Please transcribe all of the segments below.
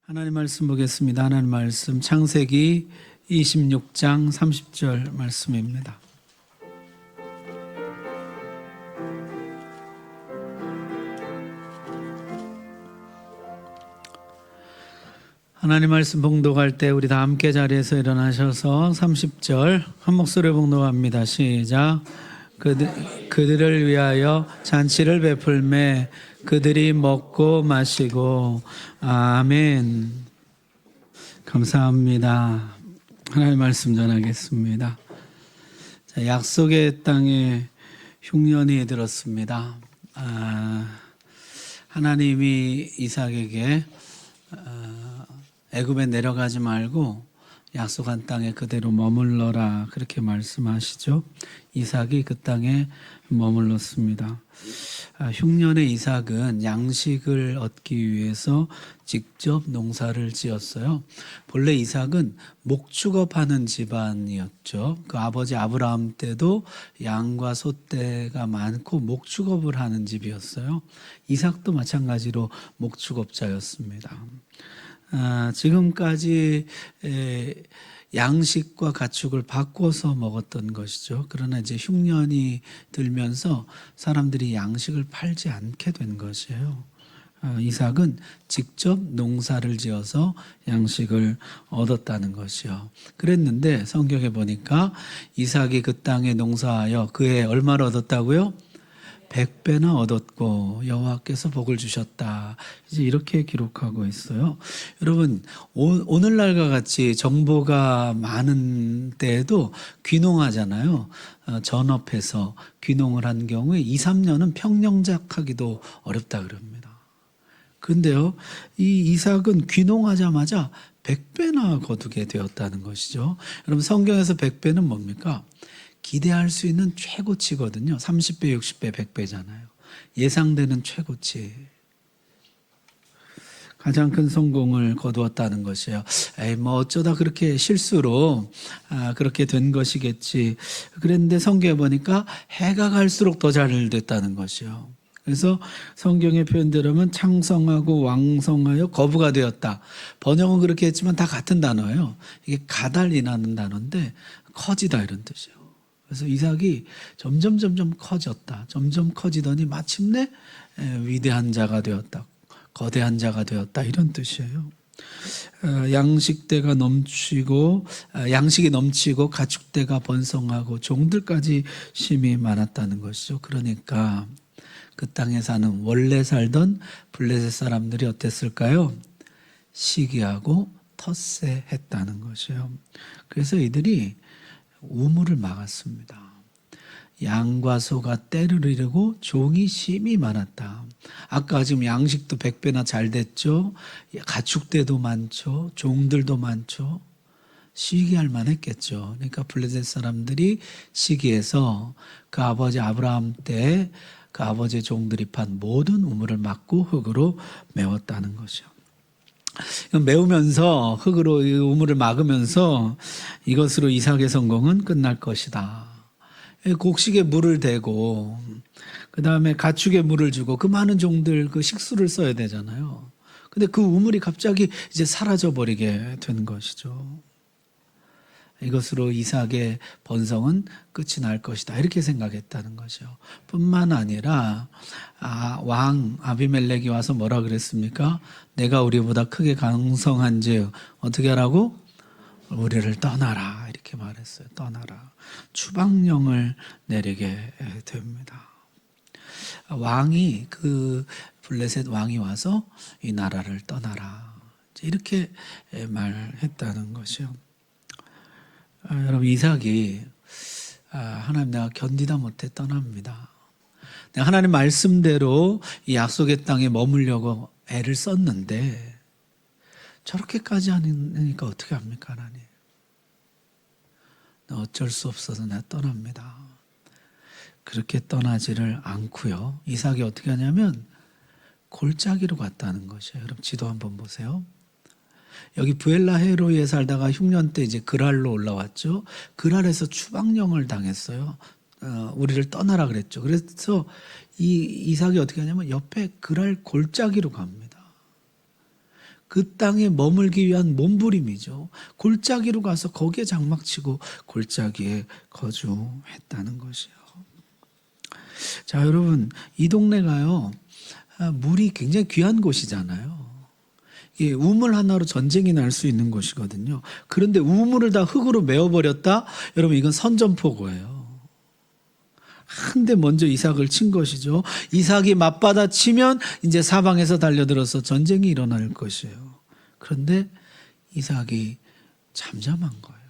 하나님 말씀 보겠습니다. 하나님 말씀 창세기 26장 30절 말씀입니다. 하나님 말씀 봉독할 때 우리 다 함께 자리에서 일어나셔서 30절 한 목소리로 봉독합니다. 시작. 그들을 위하여 잔치를 베풀매 그들이 먹고 마시고. 아멘. 감사합니다. 하나님 말씀 전하겠습니다. 자, 약속의 땅에 흉년이 들었습니다. 하나님이 이삭에게 애굽에 내려가지 말고 약속한 땅에 그대로 머물러라 그렇게 말씀하시죠. 이삭이 그 땅에 머물렀습니다. 흉년의 이삭은 양식을 얻기 위해서 직접 농사를 지었어요. 본래 이삭은 목축업하는 집안이었죠. 그 아버지 아브라함 때도 양과 소떼가 많고 목축업을 하는 집이었어요. 이삭도 마찬가지로 목축업자였습니다. 지금까지 양식과 가축을 바꿔서 먹었던 것이죠. 그러나 이제 흉년이 들면서 사람들이 양식을 팔지 않게 된 것이에요. 이삭은 직접 농사를 지어서 양식을 얻었다는 것이요. 그랬는데 성경에 보니까 이삭이 그 땅에 농사하여 그해 얼마를 얻었다고요? 100배나 얻었고 여호와께서 복을 주셨다. 이제 이렇게 기록하고 있어요. 여러분, 오늘날과 같이 정보가 많은 때에도 귀농하잖아요. 전업해서 귀농을 한 경우에 2, 3년은 평영작하기도 어렵다 그럽니다. 그런데요, 이 이삭은 귀농하자마자 100배나 거두게 되었다는 것이죠. 여러분, 성경에서 100배는 뭡니까? 기대할 수 있는 최고치거든요. 30배, 60배, 100배잖아요. 예상되는 최고치. 가장 큰 성공을 거두었다는 것이에요. 뭐 어쩌다 그렇게 실수로 그렇게 된 것이겠지. 그랬는데 성경에 보니까 해가 갈수록 더 잘 됐다는 것이요. 그래서 성경의 표현대로면 창성하고 왕성하여 거부가 되었다. 번역은 그렇게 했지만 다 같은 단어예요. 이게 가달이라는 단어인데 커지다 이런 뜻이에요. 그래서 이삭이 점점 커졌다. 점점 커지더니 마침내 위대한 자가 되었다. 거대한 자가 되었다. 이런 뜻이에요. 양식대가 넘치고 양식이 넘치고 가축대가 번성하고 종들까지 심히 많았다는 것이죠. 그러니까 그 땅에 사는 원래 살던 블레셋 사람들이 어땠을까요? 시기하고 텃세했다는 것이에요. 그래서 이들이 우물을 막았습니다. 양과 소가 때를 이루고 종이 심히 많았다. 아까 지금 양식도 100배나 잘 됐죠. 가축대도 많죠. 종들도 많죠. 시기할 만했겠죠. 그러니까 블레셋 사람들이 시기해서 그 아버지 아브라함 때 그 아버지의 종들이 판 모든 우물을 막고 흙으로 메웠다는 것이요. 메우면서 흙으로 우물을 막으면서 이것으로 이삭의 성공은 끝날 것이다. 곡식에 물을 대고 그 다음에 가축에 물을 주고 그 많은 종들 그 식수를 써야 되잖아요. 근데 그 우물이 갑자기 이제 사라져 버리게 된 것이죠. 이것으로 이삭의 번성은 끝이 날 것이다. 이렇게 생각했다는 거죠. 뿐만 아니라 왕 아비멜렉이 와서 뭐라 그랬습니까? 내가 우리보다 크게 강성한즉 어떻게 하라고? 우리를 떠나라. 이렇게 말했어요. 떠나라. 추방령을 내리게 됩니다. 왕이 그 블레셋 왕이 와서 이 나라를 떠나라. 이렇게 말했다는 것이요. 여러분, 이삭이 하나님 내가 견디다 못해 떠납니다. 내가 하나님 말씀대로 이 약속의 땅에 머물려고 애를 썼는데 저렇게까지 하니까 어떻게 합니까 하나님? 어쩔 수 없어서 내가 떠납니다. 그렇게 떠나지를 않고요. 이삭이 어떻게 하냐면 골짜기로 갔다는 것이에요. 여러분 지도 한번 보세요. 여기 부엘라헤로이에 살다가 흉년 때 이제 그랄로 올라왔죠. 그랄에서 추방령을 당했어요. 우리를 떠나라 그랬죠. 그래서 이 이삭이 어떻게 하냐면 옆에 그랄 골짜기로 갑니다. 그 땅에 머물기 위한 몸부림이죠. 골짜기로 가서 거기에 장막치고 골짜기에 거주했다는 것이요. 자, 여러분, 이 동네가요, 물이 굉장히 귀한 곳이잖아요. 예, 우물 하나로 전쟁이 날 수 있는 곳이거든요. 그런데 우물을 다 흙으로 메워버렸다? 여러분, 이건 선전포고예요. 한 대 먼저 이삭을 친 것이죠. 이삭이 맞받아 치면 이제 사방에서 달려들어서 전쟁이 일어날 것이에요. 그런데 이삭이 잠잠한 거예요.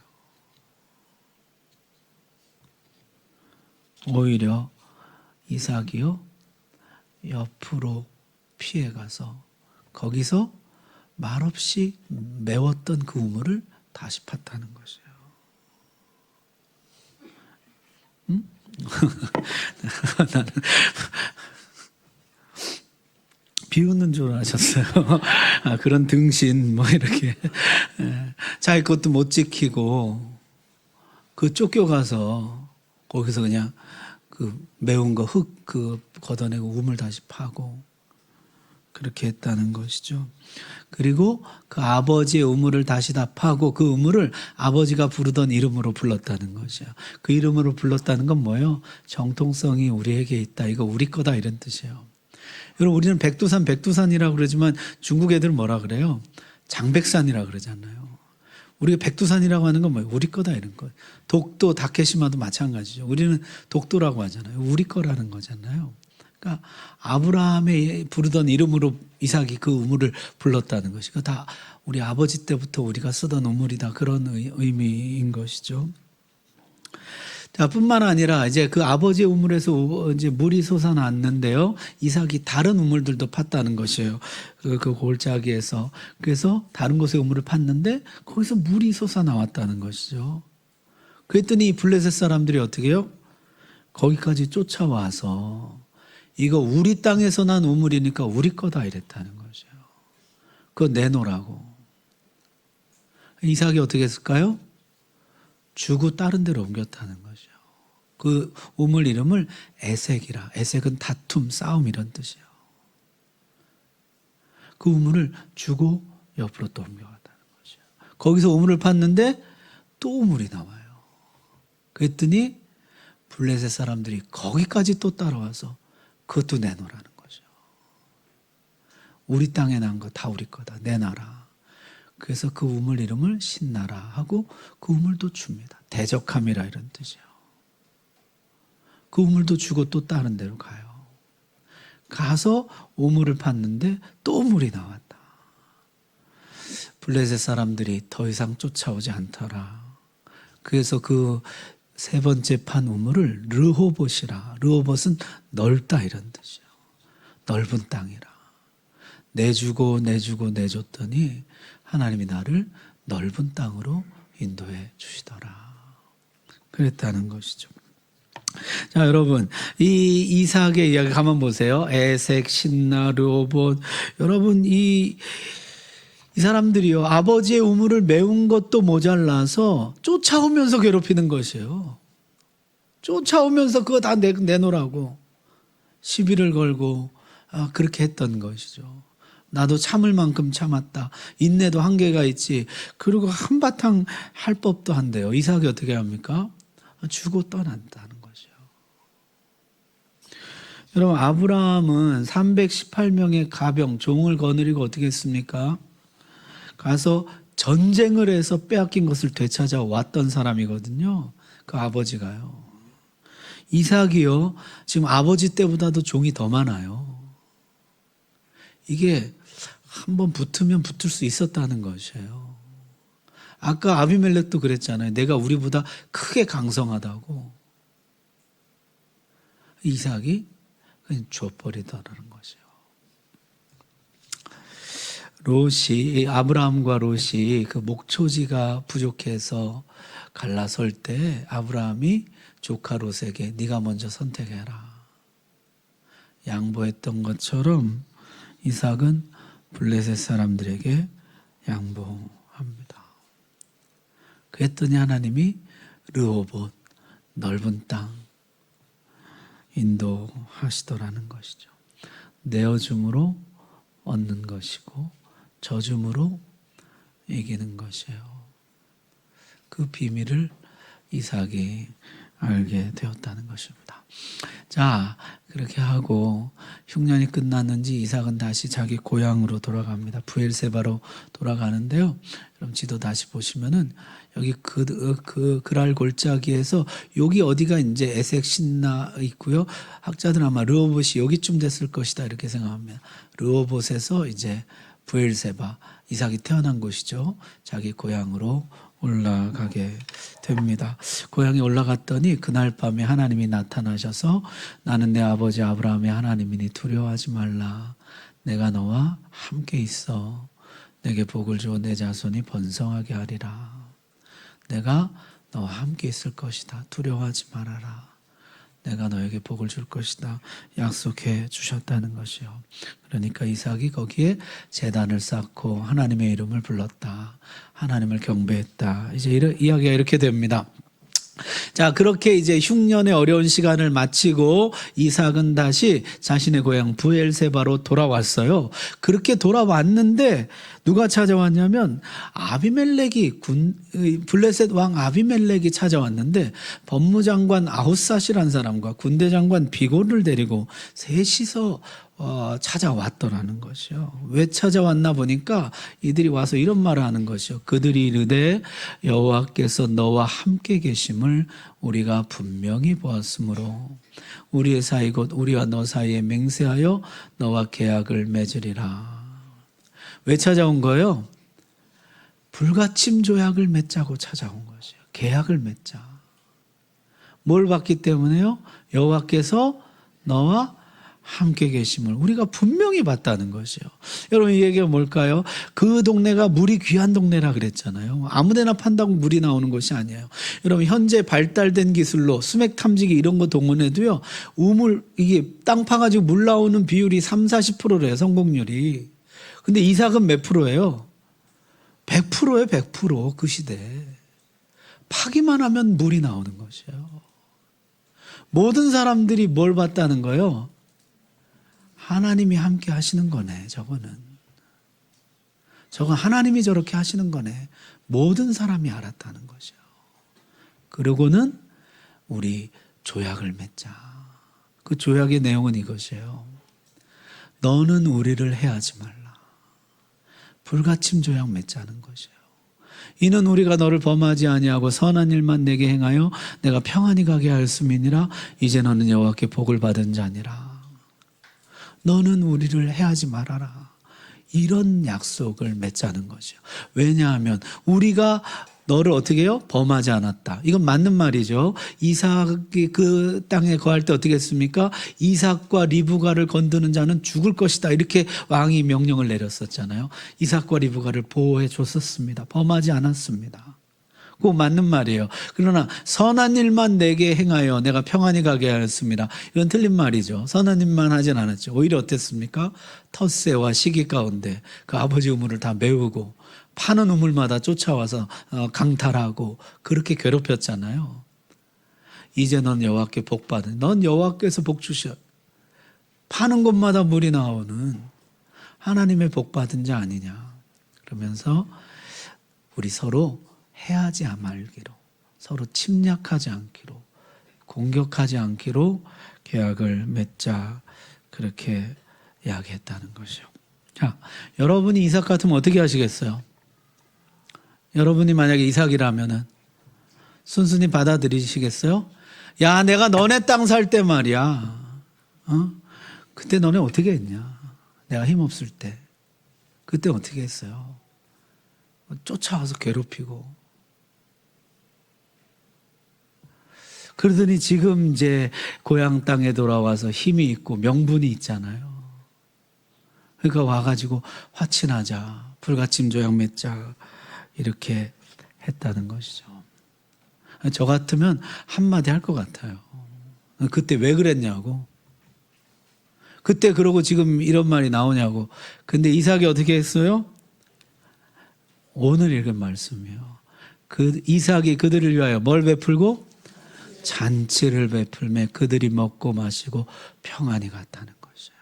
오히려 이삭이요, 옆으로 피해가서 거기서 말없이 메웠던 그 우물을 다시 팠다는 것이에요. 응? 나는 비웃는 줄 아셨어요. 그런 등신 뭐 이렇게 자기 것도 못 지키고 그 쫓겨가서 거기서 그냥 그 매운 거 흙 그 걷어내고 우물 다시 파고 그렇게 했다는 것이죠. 그리고 그 아버지의 우물을 다시 다 파고 그 우물을 아버지가 부르던 이름으로 불렀다는 것이에요. 그 이름으로 불렀다는 건 뭐예요? 정통성이 우리에게 있다. 이거 우리 거다 이런 뜻이에요. 여러분, 우리는 백두산이라고 그러지만 중국 애들은 뭐라 그래요? 장백산이라고 그러잖아요. 우리가 백두산이라고 하는 건 뭐예요? 우리 거다 이런 거예요. 독도, 다케시마도 마찬가지죠. 우리는 독도라고 하잖아요. 우리 거라는 거잖아요. 그러니까 아브라함의 부르던 이름으로 이삭이 그 우물을 불렀다는 것이 다 우리 아버지 때부터 우리가 쓰던 우물이다. 그런 의미인 것이죠. 자, 뿐만 아니라 이제 그 아버지의 우물에서 이제 물이 솟아났는데요. 이삭이 다른 우물들도 팠다는 것이에요. 그 골짜기에서. 그래서 다른 곳에 우물을 팠는데 거기서 물이 솟아나왔다는 것이죠. 그랬더니 이 블레셋 사람들이 어떻게 해요? 거기까지 쫓아와서 이거 우리 땅에서 난 우물이니까 우리 거다 이랬다는 것이에요. 그거 내놓으라고. 이삭이 어떻게 했을까요? 주고 다른 데로 옮겼다는 것이요. 그 우물 이름을 에색이라. 에색은 다툼, 싸움 이런 뜻이에요. 그 우물을 주고 옆으로 또 옮겨갔다는 것이요. 거기서 우물을 팠는데 또 우물이 나와요. 그랬더니 블레셋 사람들이 거기까지 또 따라와서 그것도 내놓으라는 거죠. 우리 땅에 난 거 다 우리 거다. 내놔라. 그래서 그 우물 이름을 신나라 하고 그 우물도 줍니다. 대적함이라 이런 뜻이에요. 그 우물도 주고 또 다른 데로 가요. 가서 우물을 팠는데 또 우물이 나왔다. 블레셋 사람들이 더 이상 쫓아오지 않더라. 그래서 그 세 번째 판 우물을 르호봇이라. 르호봇은 넓다 이런 뜻이에요. 넓은 땅이라. 내줬더니 하나님이 나를 넓은 땅으로 인도해 주시더라. 그랬다는 것이죠. 자, 여러분, 이 이삭의 이야기 가만 보세요. 에색, 신나, 르호봇. 여러분, 이 사람들이요, 아버지의 우물을 메운 것도 모자라서 쫓아오면서 괴롭히는 것이에요. 쫓아오면서 그거 다 내놓으라고 시비를 걸고 그렇게 했던 것이죠. 나도 참을 만큼 참았다. 인내도 한계가 있지. 그리고 한바탕 할 법도 한데요. 이삭이 어떻게 합니까? 주고 떠난다는 것이요. 여러분, 아브라함은 318명의 가병, 종을 거느리고 어떻게 했습니까? 가서 전쟁을 해서 빼앗긴 것을 되찾아 왔던 사람이거든요. 그 아버지가요. 이삭이요, 지금 아버지 때보다도 종이 더 많아요. 이게 한번 붙으면 붙을 수 있었다는 것이에요. 아까 아비멜렉도 그랬잖아요. 내가 우리보다 크게 강성하다고. 이삭이 그냥 줘버리더라는 것이에요. 아브라함과 롯이 그 목초지가 부족해서 갈라설 때 아브라함이 조카 롯에게 네가 먼저 선택해라 양보했던 것처럼 이삭은 블레셋 사람들에게 양보합니다. 그랬더니 하나님이 르호봇 넓은 땅 인도하시더라는 것이죠. 내어줌으로 얻는 것이고 져줌으로 이기는 것이에요. 그 비밀을 이삭이 알게 되었다는 것입니다. 자, 그렇게 하고 흉년이 끝났는지 이삭은 다시 자기 고향으로 돌아갑니다. 브엘세바로 돌아가는데요. 그럼 지도 다시 보시면은 여기 그랄 골짜기에서 여기 어디가 이제 에색 신나 있고요. 학자들은 아마 르호봇이 여기쯤 됐을 것이다 이렇게 생각합니다. 르호봇에서 이제 브엘세바, 이삭이 태어난 곳이죠. 자기 고향으로 올라가게 됩니다. 고향에 올라갔더니 그날 밤에 하나님이 나타나셔서 나는 내 아버지 아브라함의 하나님이니 두려워하지 말라. 내가 너와 함께 있어. 내게 복을 주어 내 자손이 번성하게 하리라. 내가 너와 함께 있을 것이다. 두려워하지 말아라. 내가 너에게 복을 줄 것이다. 약속해 주셨다는 것이요. 그러니까 이삭이 거기에 제단을 쌓고 하나님의 이름을 불렀다. 하나님을 경배했다. 이제 이야기가 이렇게 됩니다. 자, 그렇게 이제 흉년의 어려운 시간을 마치고 이삭은 다시 자신의 고향 브엘세바로 돌아왔어요. 그렇게 돌아왔는데 누가 찾아왔냐면 아비멜렉이 블레셋 왕 아비멜렉이 찾아왔는데 법무장관 아웃삿이라는 사람과 군대장관 비골을 데리고 셋이서 찾아왔더라는 것이요. 왜 찾아왔나 보니까 이들이 와서 이런 말을 하는 것이요. 그들이 이르되 여호와께서 너와 함께 계심을 우리가 분명히 보았으므로 우리의 사이 곧 우리와 너 사이에 맹세하여 너와 계약을 맺으리라. 왜 찾아온 거예요? 불가침 조약을 맺자고 찾아온 것이에요. 계약을 맺자. 뭘 받기 때문에요? 여호와께서 너와 함께 계심을 우리가 분명히 봤다는 것이요. 여러분 이 얘기가 뭘까요? 그 동네가 물이 귀한 동네라 그랬잖아요. 아무데나 판다고 물이 나오는 것이 아니에요. 여러분 현재 발달된 기술로 수맥 탐지기 이런 거 동원해도요. 우물 이게 땅 파가지고 물 나오는 비율이 30-40%래요. 성공률이. 근데 이삭은 몇 프로예요? 100%예요. 100%. 그 시대에. 파기만 하면 물이 나오는 것이에요. 모든 사람들이 뭘 봤다는 거예요? 하나님이 함께 하시는 거네, 저거는. 저건 하나님이 저렇게 하시는 거네. 모든 사람이 알았다는 것이요. 그러고는 우리 조약을 맺자. 그 조약의 내용은 이것이에요. 너는 우리를 해하지 말라. 불가침 조약 맺자는 것이에요. 이는 우리가 너를 범하지 아니하고 선한 일만 내게 행하여 내가 평안히 가게 하였음이니라. 이제 너는 여호와께 복을 받은 자니라. 너는 우리를 해하지 말아라. 이런 약속을 맺자는 거죠. 왜냐하면 우리가 너를 어떻게 해요? 범하지 않았다. 이건 맞는 말이죠. 이삭이 그 땅에 거할 때 어떻게 했습니까? 이삭과 리브가를 건드는 자는 죽을 것이다. 이렇게 왕이 명령을 내렸었잖아요. 이삭과 리브가를 보호해 줬었습니다. 범하지 않았습니다. 그거 맞는 말이에요. 그러나 선한 일만 내게 행하여 내가 평안히 가게 하였습니다. 이건 틀린 말이죠. 선한 일만 하진 않았죠. 오히려 어땠습니까? 텃세와 시기 가운데 그 아버지 우물을 다 메우고 파는 우물마다 쫓아와서 강탈하고 그렇게 괴롭혔잖아요. 이제 넌 여호와께 복 받은, 넌 여호와께서 복 주셔. 파는 곳마다 물이 나오는 하나님의 복 받은 자 아니냐. 그러면서 우리 서로 해하지 말기로, 서로 침략하지 않기로, 공격하지 않기로 계약을 맺자. 그렇게 이야기했다는 것이요. 자, 여러분이 이삭 같으면 어떻게 하시겠어요? 여러분이 만약에 이삭이라면은 순순히 받아들이시겠어요? 야, 내가 너네 땅 살 때 말이야. 그때 너네 어떻게 했냐? 내가 힘없을 때. 그때 어떻게 했어요? 쫓아와서 괴롭히고. 그러더니 지금 이제 고향 땅에 돌아와서 힘이 있고 명분이 있잖아요. 그러니까 와가지고 화친하자, 불가침 조약 맺자 이렇게 했다는 것이죠. 저 같으면 한마디 할 것 같아요. 그때 왜 그랬냐고. 그때 그러고 지금 이런 말이 나오냐고. 근데 이삭이 어떻게 했어요? 오늘 읽은 말씀이요. 그 이삭이 그들을 위하여 뭘 베풀고? 잔치를 베풀매 그들이 먹고 마시고 평안히 갔다는 것이에요.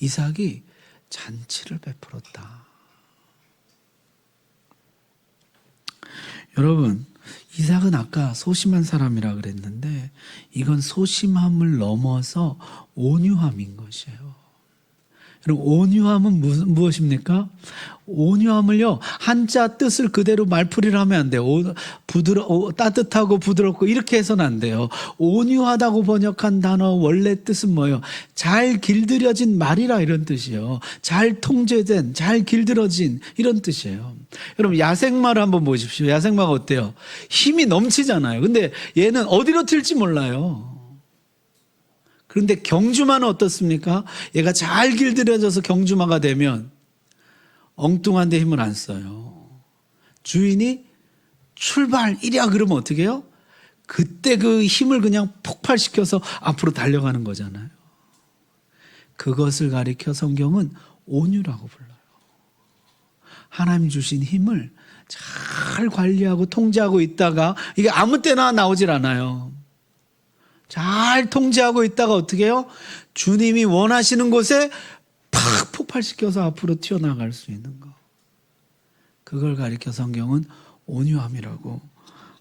이삭이 잔치를 베풀었다. 여러분, 이삭은 아까 소심한 사람이라 그랬는데 이건 소심함을 넘어서 온유함인 것이에요. 여러분, 온유함은 무엇입니까? 온유함을요, 한자 뜻을 그대로 말풀이를 하면 안 돼요. 따뜻하고 부드럽고 이렇게 해서는 안 돼요. 온유하다고 번역한 단어 원래 뜻은 뭐예요? 잘 길들여진 말이라 이런 뜻이에요. 잘 통제된, 잘 길들여진 이런 뜻이에요. 여러분, 야생마를 한번 보십시오. 야생마가 어때요? 힘이 넘치잖아요. 근데 얘는 어디로 튈지 몰라요. 그런데 경주마는 어떻습니까? 얘가 잘 길들여져서 경주마가 되면 엉뚱한 데 힘을 안 써요. 주인이 출발 이랴 그러면 어떻게 해요? 그때 그 힘을 그냥 폭발시켜서 앞으로 달려가는 거잖아요. 그것을 가리켜 성경은 온유라고 불러요. 하나님 주신 힘을 잘 관리하고 통제하고 있다가 이게 아무 때나 나오질 않아요. 잘 통제하고 있다가 어떻게 해요? 주님이 원하시는 곳에 팍 폭발시켜서 앞으로 튀어나갈 수 있는 거. 그걸 가리켜 성경은 온유함이라고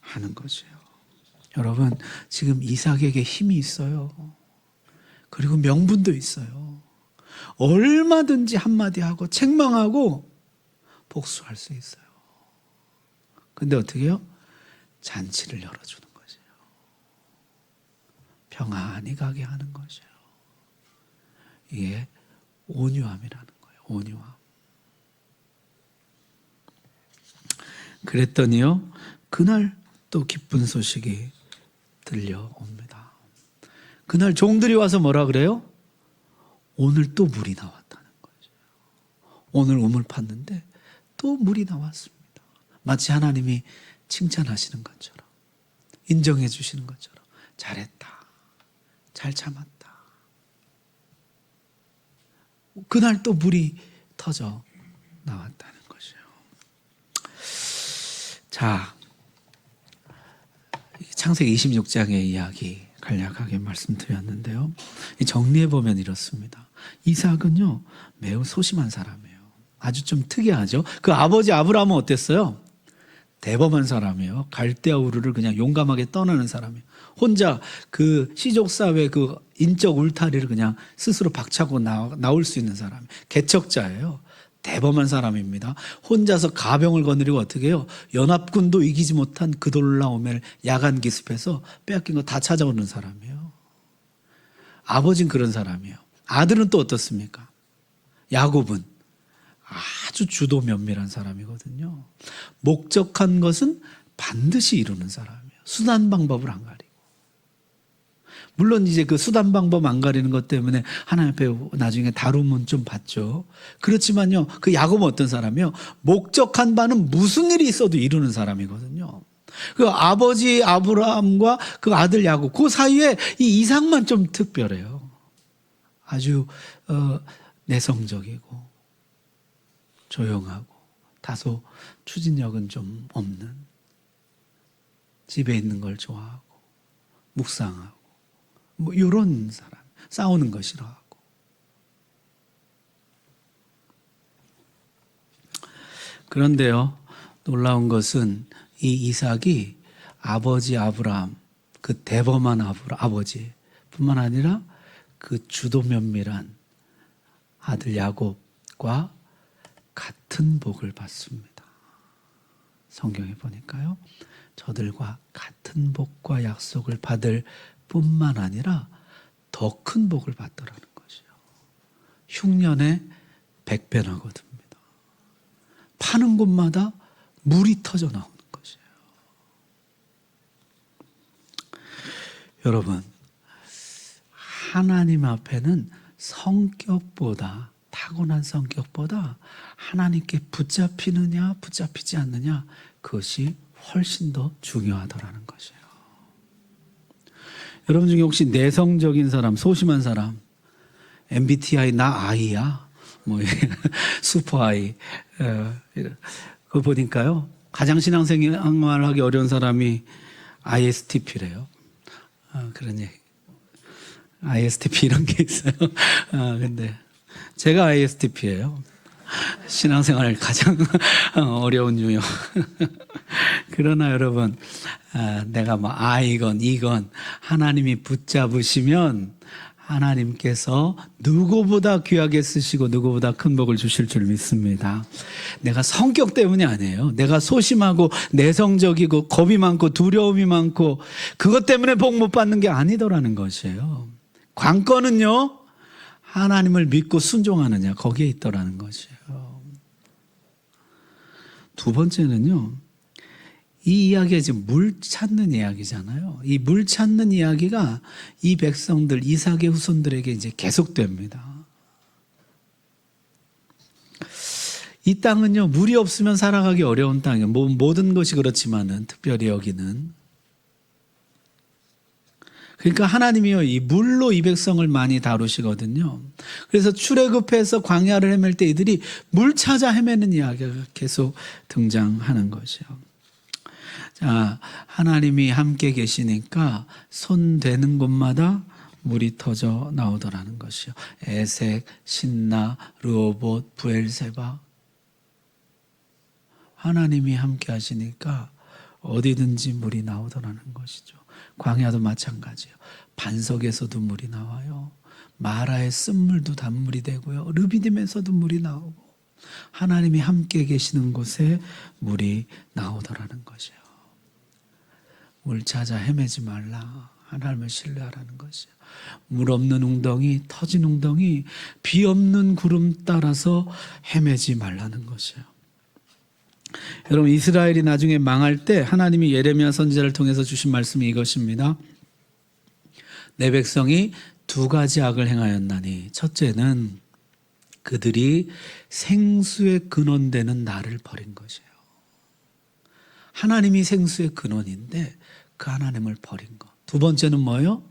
하는 것이에요. 여러분, 지금 이삭에게 힘이 있어요. 그리고 명분도 있어요. 얼마든지 한마디 하고 책망하고 복수할 수 있어요. 근데 어떻게 해요? 잔치를 열어주는 거예요. 평안히 가게 하는 것이에요. 이게 온유함이라는 거예요. 온유함. 그랬더니요, 그날 또 기쁜 소식이 들려옵니다. 그날 종들이 와서 뭐라 그래요? 오늘 또 물이 나왔다는 거죠. 오늘 우물 팠는데 또 물이 나왔습니다. 마치 하나님이 칭찬하시는 것처럼, 인정해 주시는 것처럼 잘했다. 잘 참았다. 그날 또 물이 터져 나왔다는 것이에요. 자, 창세기 26장의 이야기 간략하게 말씀드렸는데요. 정리해보면 이렇습니다. 이삭은요, 매우 소심한 사람이에요. 아주 좀 특이하죠. 그 아버지 아브라함은 어땠어요? 대범한 사람이에요. 갈대아 우르를 그냥 용감하게 떠나는 사람이에요. 혼자 그 시족사회 그 인적 울타리를 그냥 스스로 박차고 나올 수 있는 사람이에요. 개척자예요. 대범한 사람입니다. 혼자서 가병을 거느리고 어떻게 해요? 연합군도 이기지 못한 그돌라오멜 야간 기습해서 빼앗긴 거 다 찾아오는 사람이에요. 아버지는 그런 사람이에요. 아들은 또 어떻습니까? 야곱은 아주 주도 면밀한 사람이거든요. 목적한 것은 반드시 이루는 사람이에요. 수단 방법을 안 가리고. 물론 이제 그 수단 방법 안 가리는 것 때문에 하나님 앞에 나중에 다루면 좀 받죠. 그렇지만요, 그 야곱은 어떤 사람이요? 목적한 바는 무슨 일이 있어도 이루는 사람이거든요. 그 아버지 아브라함과 그 아들 야곱, 그 사이에 이 이삭만 좀 특별해요. 아주 내성적이고 조용하고 다소 추진력은 좀 없는, 집에 있는 걸 좋아하고 묵상하고 뭐 이런 사람, 싸우는 거 싫어하고. 그런데요, 놀라운 것은 이 이삭이 아버지 아브라함, 그 대범한 아버지 뿐만 아니라 그 주도 면밀한 아들 야곱과 같은 복을 받습니다. 성경에 보니까요, 저들과 같은 복과 약속을 받을 뿐만 아니라 더 큰 복을 받더라는 것이요. 흉년에 100배나 거둡니다. 파는 곳마다 물이 터져 나오는 것이에요. 여러분, 하나님 앞에는 성격보다, 타고난 성격보다 하나님께 붙잡히느냐 붙잡히지 않느냐, 그것이 훨씬 더 중요하더라는 것이에요. 여러분 중에 혹시 내성적인 사람, 소심한 사람, MBTI 나 I야, 뭐 슈퍼 I, 그거 보니까요, 가장 신앙생활하기 어려운 사람이 ISTP래요. 그런 얘기. ISTP 이런 게 있어요. 근데 제가 ISTP예요. 신앙생활 가장 어려운 유형. 그러나 여러분, 내가 뭐 I건 E건 하나님이 붙잡으시면 하나님께서 누구보다 귀하게 쓰시고 누구보다 큰 복을 주실 줄 믿습니다. 내가 성격 때문이 아니에요. 내가 소심하고 내성적이고 겁이 많고 두려움이 많고 그것 때문에 복 못 받는 게 아니더라는 것이에요. 관건은요, 하나님을 믿고 순종하느냐, 거기에 있더라는 것이에요. 두 번째는요, 이 이야기가 지금 물 찾는 이야기잖아요. 이 물 찾는 이야기가 이 백성들, 이삭의 후손들에게 이제 계속됩니다. 이 땅은요, 물이 없으면 살아가기 어려운 땅이에요. 모든 것이 그렇지만은, 특별히 여기는. 그러니까 하나님이요, 이 물로 이 백성을 많이 다루시거든요. 그래서 출애굽해서 광야를 헤맬 때 이들이 물 찾아 헤매는 이야기가 계속 등장하는 것이요. 자, 하나님이 함께 계시니까 손 대는 곳마다 물이 터져 나오더라는 것이요. 에색, 신나, 르호봇, 부엘세바. 하나님이 함께 하시니까 어디든지 물이 나오더라는 것이죠. 광야도 마찬가지예요. 반석에서도 물이 나와요. 마라의 쓴물도 단물이 되고요. 르비딤에서도 물이 나오고 하나님이 함께 계시는 곳에 물이 나오더라는 것이에요. 물 찾아 헤매지 말라. 하나님을 신뢰하라는 것이에요. 물 없는 웅덩이, 터진 웅덩이, 비 없는 구름 따라서 헤매지 말라는 것이에요. 여러분, 이스라엘이 나중에 망할 때 하나님이 예레미야 선지자를 통해서 주신 말씀이 이것입니다. 내 백성이 두 가지 악을 행하였나니, 첫째는 그들이 생수의 근원되는 나를 버린 것이에요. 하나님이 생수의 근원인데 그 하나님을 버린 것. 두 번째는 뭐예요?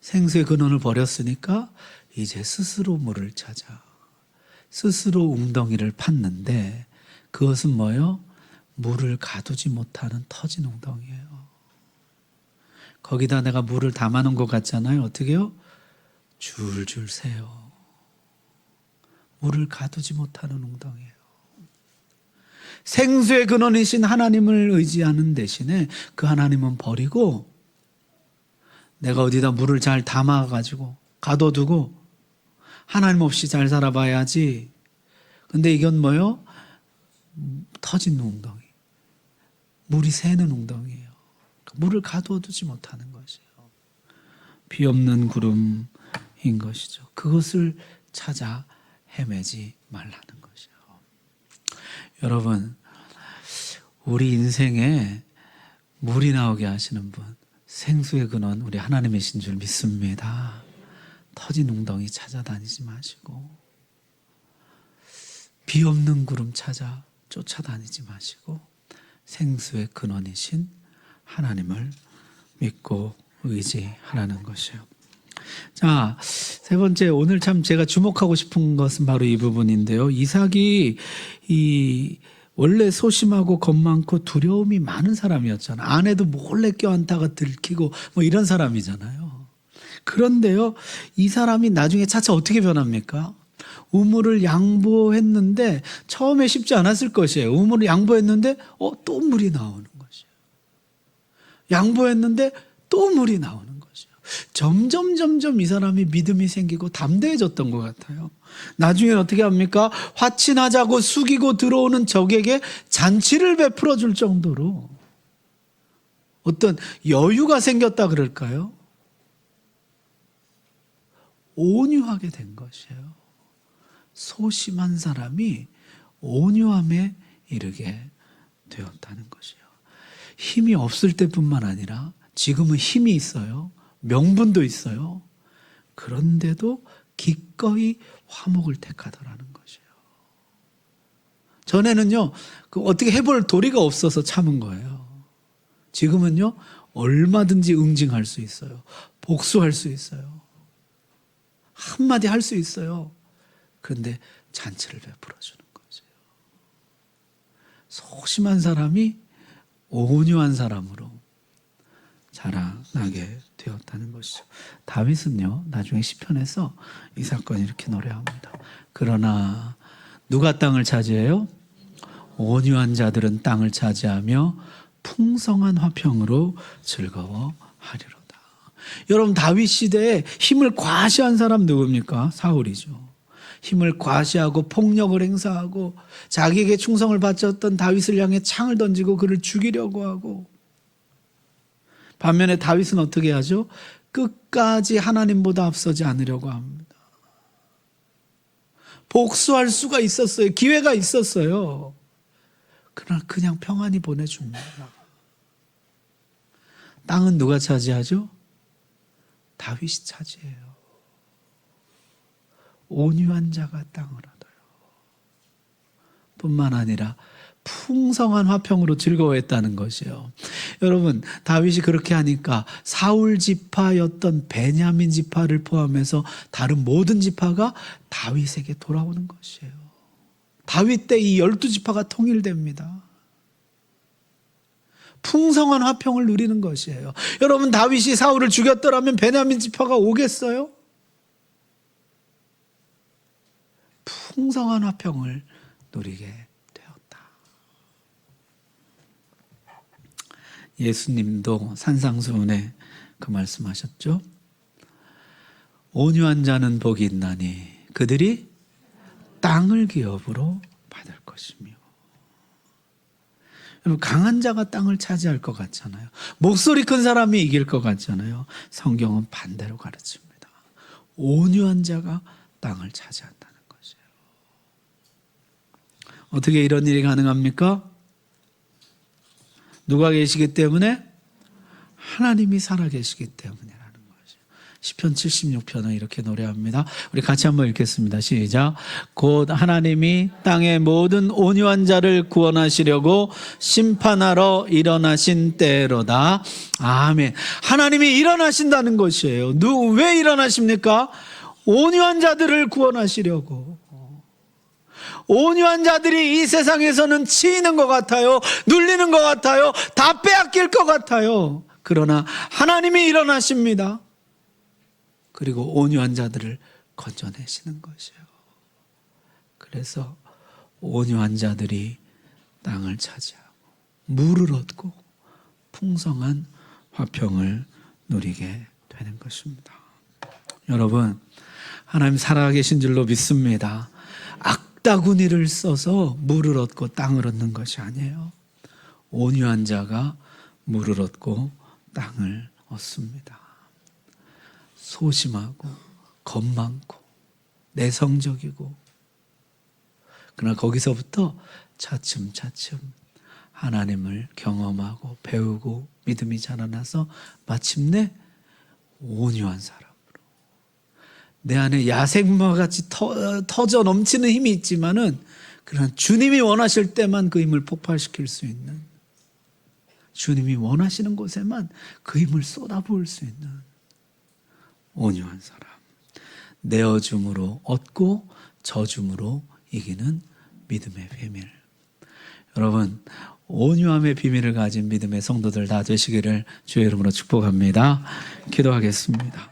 생수의 근원을 버렸으니까 이제 스스로 물을 찾아 스스로 웅덩이를 팠는데 그것은 뭐예요? 물을 가두지 못하는 터진 웅덩이에요. 거기다 내가 물을 담아놓은 것 같잖아요. 어떻게 해요? 줄줄 새요. 물을 가두지 못하는 웅덩이에요. 생수의 근원이신 하나님을 의지하는 대신에 그 하나님은 버리고 내가 어디다 물을 잘 담아가지고 가둬두고 하나님 없이 잘 살아봐야지. 근데 이건 뭐예요? 터진 웅덩이. 물이 새는 웅덩이에요. 물을 가둬두지 못하는 것이에요. 비 없는 구름인 것이죠. 그것을 찾아 헤매지 말라는 것이에요. 여러분, 우리 인생에 물이 나오게 하시는 분, 생수의 근원 우리 하나님이신 줄 믿습니다. 터진 웅덩이 찾아다니지 마시고 비 없는 구름 찾아 쫓아다니지 마시고 생수의 근원이신 하나님을 믿고 의지하라는 것이에요. 자, 세 번째, 오늘 참 제가 주목하고 싶은 것은 바로 이 부분인데요. 이삭이 원래 소심하고 겁 많고 두려움이 많은 사람이었잖아요. 아내도 몰래 껴안다가 들키고 뭐 이런 사람이잖아요. 그런데요, 이 사람이 나중에 차차 어떻게 변합니까? 우물을 양보했는데 처음에 쉽지 않았을 것이에요. 우물을 양보했는데 또 물이 나오는 것이에요. 양보했는데 또 물이 나오는 것이에요. 점점 이 사람이 믿음이 생기고 담대해졌던 것 같아요. 나중엔 어떻게 합니까? 화친하자고 숙이고 들어오는 적에게 잔치를 베풀어 줄 정도로 어떤 여유가 생겼다 그럴까요? 온유하게 된 것이에요. 소심한 사람이 온유함에 이르게 되었다는 것이에요. 힘이 없을 때뿐만 아니라 지금은 힘이 있어요. 명분도 있어요. 그런데도 기꺼이 화목을 택하더라는 것이에요. 전에는요, 어떻게 해볼 도리가 없어서 참은 거예요. 지금은요, 얼마든지 응징할 수 있어요. 복수할 수 있어요. 한마디 할 수 있어요. 그런데 잔치를 베풀어 주는 거죠. 소심한 사람이 온유한 사람으로 자라나게 되었다는 것이죠. 다윗은요, 나중에 시편에서 이 사건 이렇게 노래합니다. 그러나 누가 땅을 차지해요? 온유한 자들은 땅을 차지하며 풍성한 화평으로 즐거워하리로다. 여러분, 다윗 시대에 힘을 과시한 사람 누굽니까? 사울이죠. 힘을 과시하고 폭력을 행사하고 자기에게 충성을 바쳤던 다윗을 향해 창을 던지고 그를 죽이려고 하고, 반면에 다윗은 어떻게 하죠? 끝까지 하나님보다 앞서지 않으려고 합니다. 복수할 수가 있었어요. 기회가 있었어요. 그러나 그냥 평안히 보내줍니다. 땅은 누가 차지하죠? 다윗이 차지해요. 온유한 자가 땅을 얻어요. 뿐만 아니라 풍성한 화평으로 즐거워했다는 것이에요. 여러분, 다윗이 그렇게 하니까 사울 지파였던 베냐민 지파를 포함해서 다른 모든 지파가 다윗에게 돌아오는 것이에요. 다윗 때 이 12지파가 통일됩니다. 풍성한 화평을 누리는 것이에요. 여러분, 다윗이 사울을 죽였더라면 베냐민 지파가 오겠어요? 풍성한 화평을 누리게 되었다. 예수님도 산상수훈에 그 말씀하셨죠. 온유한 자는 복이 있나니 그들이 땅을 기업으로 받을 것이며. 여러분, 강한 자가 땅을 차지할 것 같잖아요. 목소리 큰 사람이 이길 것 같잖아요. 성경은 반대로 가르칩니다. 온유한 자가 땅을 차지한다는 것이에요. 어떻게 이런 일이 가능합니까? 누가 계시기 때문에? 하나님이 살아계시기 때문이라는 거죠. 시편 76편은 이렇게 노래합니다. 우리 같이 한번 읽겠습니다. 시작. 곧 하나님이 땅의 모든 온유한 자를 구원하시려고 심판하러 일어나신 때로다. 아멘. 하나님이 일어나신다는 것이에요. 왜 일어나십니까? 온유한 자들을 구원하시려고. 온유한 자들이 이 세상에서는 치이는 것 같아요. 눌리는 것 같아요. 다 빼앗길 것 같아요. 그러나 하나님이 일어나십니다. 그리고 온유한 자들을 건져내시는 것이에요. 그래서 온유한 자들이 땅을 차지하고 물을 얻고 풍성한 화평을 누리게 되는 것입니다. 여러분, 하나님 살아계신 줄로 믿습니다. 악다구니를 써서 물을 얻고 땅을 얻는 것이 아니에요. 온유한 자가 물을 얻고 땅을 얻습니다. 소심하고 겁 많고 내성적이고, 그러나 거기서부터 차츰차츰 하나님을 경험하고 배우고 믿음이 자라나서 마침내 온유한 사람으로, 내 안에 야생마 같이 터져 넘치는 힘이 있지만은 그러나 주님이 원하실 때만 그 힘을 폭발시킬 수 있는, 주님이 원하시는 곳에만 그 힘을 쏟아부을 수 있는 온유한 사람. 내어줌으로 얻고 저줌으로 이기는 믿음의 비밀. 여러분, 온유함의 비밀을 가진 믿음의 성도들 다 되시기를 주의 이름으로 축복합니다. 기도하겠습니다.